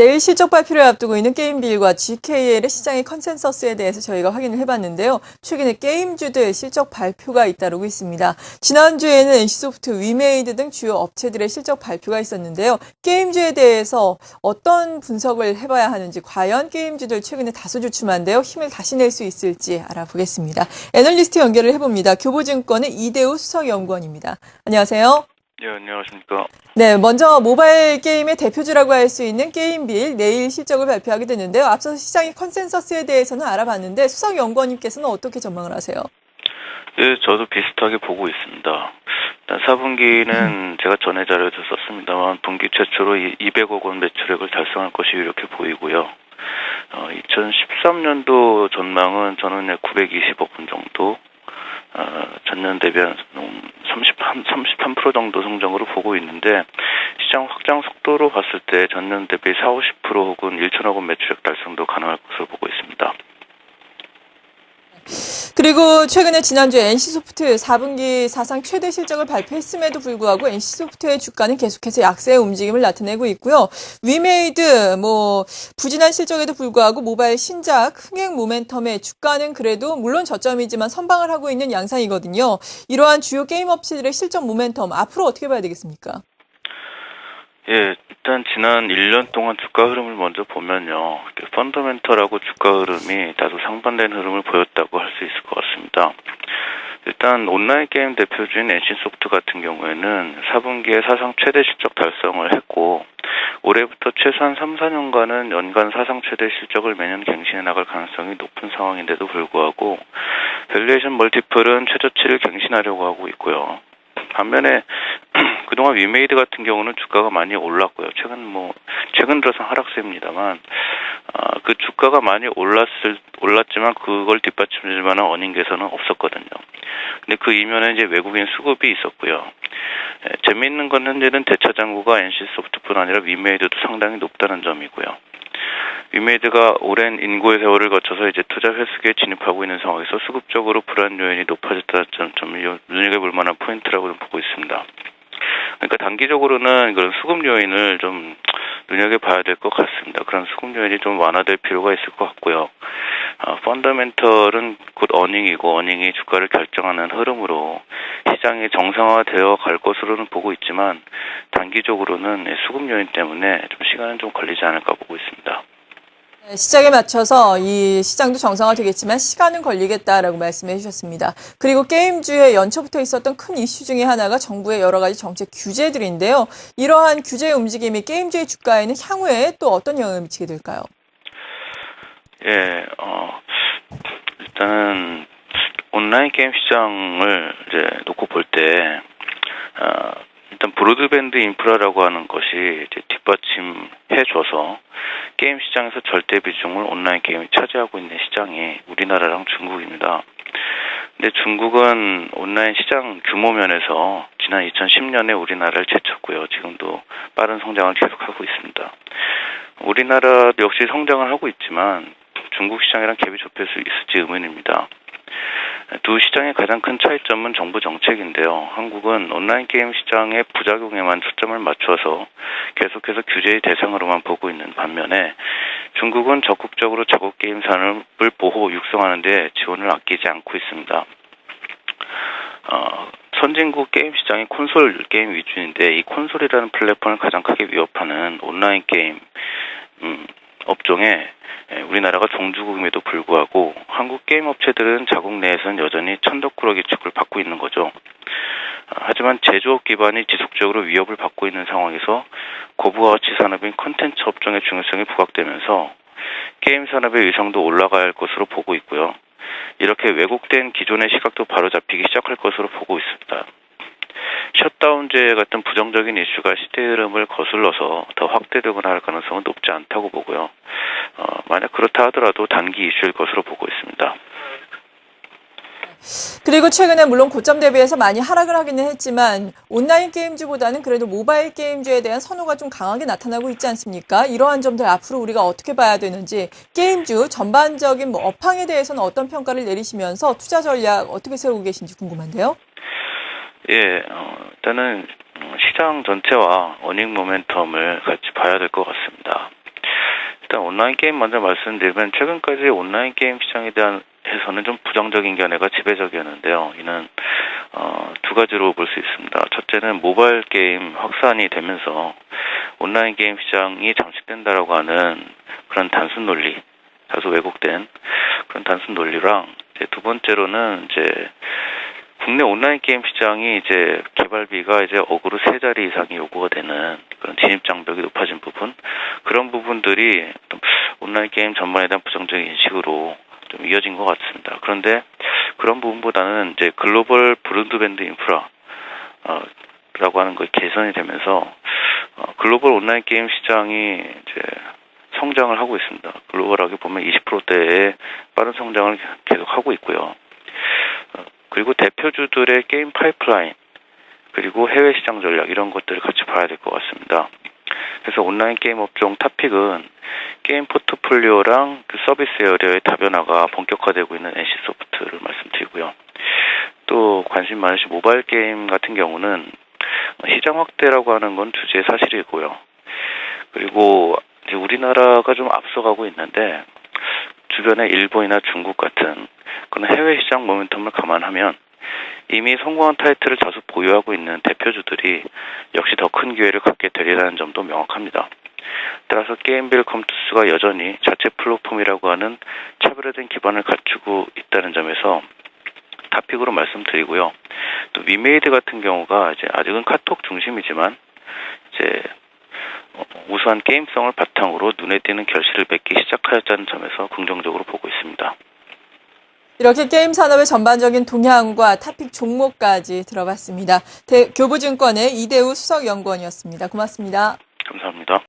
내일 실적 발표를 앞두고 있는 게임빌과 GKL의 시장의 컨센서스에 대해서 저희가 확인을 해봤는데요. 최근에 게임주들 실적 발표가 잇따르고 있습니다. 지난주에는 NC소프트, 위메이드 등 주요 업체들의 실적 발표가 있었는데요. 게임주에 대해서 어떤 분석을 해봐야 하는지, 과연 게임주들 최근에 다소 주춤한데요. 힘을 다시 낼 수 있을지 알아보겠습니다. 애널리스트 연결을 해봅니다. 교보증권의 이대우 수석연구원입니다. 안녕하세요. 네, 안녕하십니까. 네, 먼저 모바일 게임의 대표주라고 할 수 있는 게임빌 내일 실적을 발표하게 되는데요. 앞서서 시장의 컨센서스에 대해서는 알아봤는데 수석 연구원님께서는 어떻게 전망을 하세요? 네, 저도 비슷하게 보고 있습니다. 일단 4분기는 제가 전에 자료에도 썼습니다만 분기 최초로 200억 원 매출액을 달성할 것이 이렇게 보이고요. 2013년도 전망은 저는 920억 원 정도, 전년 대비 한 33% 정도 성장으로 보고 있는데, 시장 확장 속도로 봤을 때 전년 대비 40~50% 혹은 1천억 원 매출액 달성도 가능할 것으로 보고 있습니다. 그리고 최근에 지난주에 NC소프트 4분기 사상 최대 실적을 발표했음에도 불구하고 NC소프트의 주가는 계속해서 약세의 움직임을 나타내고 있고요. 위메이드 부진한 실적에도 불구하고 모바일 신작 흥행 모멘텀의 주가는 그래도 물론 저점이지만 선방을 하고 있는 양상이거든요. 이러한 주요 게임 업체들의 실적 모멘텀 앞으로 어떻게 봐야 되겠습니까? 예, 일단 지난 1년 동안 주가 흐름을 먼저 보면요. 펀더멘털하고 주가 흐름이 다소 상반된 흐름을 보였다고 할 수 있을 것 같습니다. 일단 온라인 게임 대표주인 NC소프트 같은 경우에는 4분기에 사상 최대 실적 달성을 했고, 올해부터 최소한 3~4년간은 연간 사상 최대 실적을 매년 갱신해 나갈 가능성이 높은 상황인데도 불구하고 밸류에이션 멀티플은 최저치를 갱신하려고 하고 있고요. 반면에 그동안 위메이드 같은 경우는 주가가 많이 올랐고요. 최근 들어서 하락세입니다만, 그 주가가 많이 올랐지만 그걸 뒷받침해줄 만한 어닝 개선은 없었거든요. 근데 그 이면에 이제 외국인 수급이 있었고요. 재미있는 건 현재는 대차 잔고가 NC소프트뿐 아니라 위메이드도 상당히 높다는 점이고요. 위메이드가 오랜 인고의 세월을 거쳐서 이제 투자 회수기에 진입하고 있는 상황에서 수급적으로 불안 요인이 높아졌다는 점이 눈여겨볼 만한 포인트라고 보고 있습니다. 그러니까 단기적으로는 그런 수급 요인을 좀 눈여겨봐야 될 것 같습니다. 그런 수급 요인이 좀 완화될 필요가 있을 것 같고요. 펀더멘털은 곧 어닝이고, 어닝이 주가를 결정하는 흐름으로 시장이 정상화되어 갈 것으로는 보고 있지만, 단기적으로는 수급 요인 때문에 좀 시간은 좀 걸리지 않을까 보고 있습니다. 시장에 맞춰서 이 시장도 정상화되겠지만 시간은 걸리겠다라고 말씀해 주셨습니다. 그리고 게임주에 연초부터 있었던 큰 이슈 중에 하나가 정부의 여러 가지 정책 규제들인데요. 이러한 규제의 움직임이 게임주의 주가에는 향후에 또 어떤 영향을 미치게 될까요? 예, 일단은 온라인 게임 시장을 이제 놓고 볼 때, 일단 브로드밴드 인프라라고 하는 것이 이제 뒷받침해줘서 게임 시장에서 절대 비중을 온라인 게임이 차지하고 있는 시장이 우리나라랑 중국입니다. 근데 중국은 온라인 시장 규모 면에서 지난 2010년에 우리나라를 제쳤고요. 지금도 빠른 성장을 계속하고 있습니다. 우리나라 역시 성장을 하고 있지만 중국 시장이랑 갭이 좁힐 수 있을지 의문입니다. 두 시장의 가장 큰 차이점은 정부 정책인데요. 한국은 온라인 게임 시장의 부작용에만 초점을 맞춰서 계속해서 규제의 대상으로만 보고 있는 반면에, 중국은 적극적으로 자국 게임 산업을 보호, 육성하는 데 지원을 아끼지 않고 있습니다. 선진국 게임 시장이 콘솔 게임 위주인데, 이 콘솔이라는 플랫폼을 가장 크게 위협하는 온라인 게임 업종에 우리나라가 종주국임에도 불구하고 한국 게임 업체들은 자국 내에서는 여전히 천덕꾸러기 취급을 받고 있는 거죠. 하지만 제조업 기반이 지속적으로 위협을 받고 있는 상황에서 고부가가치 산업인 콘텐츠 업종의 중요성이 부각되면서 게임 산업의 위상도 올라갈 것으로 보고 있고요. 이렇게 왜곡된 기존의 시각도 바로잡히기 시작할 것으로 보고 있습니다. 셧다운제 같은 부정적인 이슈가 시대의 흐름을 거슬러서 더 확대되거나 할 가능성은 높지 않다고 보고요. 만약 그렇다 하더라도 단기 이슈일 것으로 보고 있습니다. 그리고 최근에 물론 고점 대비해서 많이 하락을 하기는 했지만 온라인 게임주보다는 그래도 모바일 게임주에 대한 선호가 좀 강하게 나타나고 있지 않습니까? 이러한 점들 앞으로 우리가 어떻게 봐야 되는지, 게임주 전반적인 업황에 대해서는 어떤 평가를 내리시면서 투자 전략 어떻게 세우고 계신지 궁금한데요. 예, 일단은 시장 전체와 어닝 모멘텀을 같이 봐야 될 것 같습니다. 일단 온라인 게임 먼저 말씀드리면 최근까지 온라인 게임 시장에 대해서는 좀 부정적인 견해가 지배적이었는데요. 이는 두 가지로 볼 수 있습니다. 첫째는 모바일 게임 확산이 되면서 온라인 게임 시장이 잠식된다라고 하는 그런 단순 논리, 다소 왜곡된 그런 단순 논리랑 이제 두 번째로는 이제 국내 온라인 게임 시장이 이제 개발비가 이제 억으로 3자리 이상이 요구가 되는 그런 진입 장벽이 높아진 부분, 그런 부분들이 온라인 게임 전반에 대한 부정적인 인식으로 좀 이어진 것 같습니다. 그런데 그런 부분보다는 이제 글로벌 브로드밴드 인프라 라고 하는 것 개선이 되면서 글로벌 온라인 게임 시장이 이제 성장을 하고 있습니다. 글로벌하게 보면 20%대의 빠른 성장을 계속 하고 있고요. 그리고 대표주들의 게임 파이프라인, 그리고 해외 시장 전략, 이런 것들을 같이 봐야 될 것 같습니다. 그래서 온라인 게임 업종 탑픽은 게임 포트폴리오랑 그 서비스 에어리어의 다변화가 본격화되고 있는 NC소프트를 말씀드리고요. 또 관심 많으신 모바일 게임 같은 경우는 시장 확대라고 하는 건 주제의 사실이고요. 그리고 이제 우리나라가 좀 앞서가고 있는데 주변에 일본이나 중국 같은 그런 해외 시장 모멘텀을 감안하면 이미 성공한 타이틀을 다수 보유하고 있는 대표주들이 역시 더 큰 기회를 갖게 되리라는 점도 명확합니다. 따라서 게임빌 컴투스가 여전히 자체 플랫폼이라고 하는 차별화된 기반을 갖추고 있다는 점에서 탑픽으로 말씀드리고요. 또 위메이드 같은 경우가 이제 아직은 카톡 중심이지만 이제 우수한 게임성을 바탕으로 눈에 띄는 결실을 맺기 시작하였다는 점에서 긍정적으로 보고 있습니다. 이렇게 게임 산업의 전반적인 동향과 탑픽 종목까지 들어봤습니다. 교보증권의 이대우 수석연구원이었습니다. 고맙습니다. 감사합니다.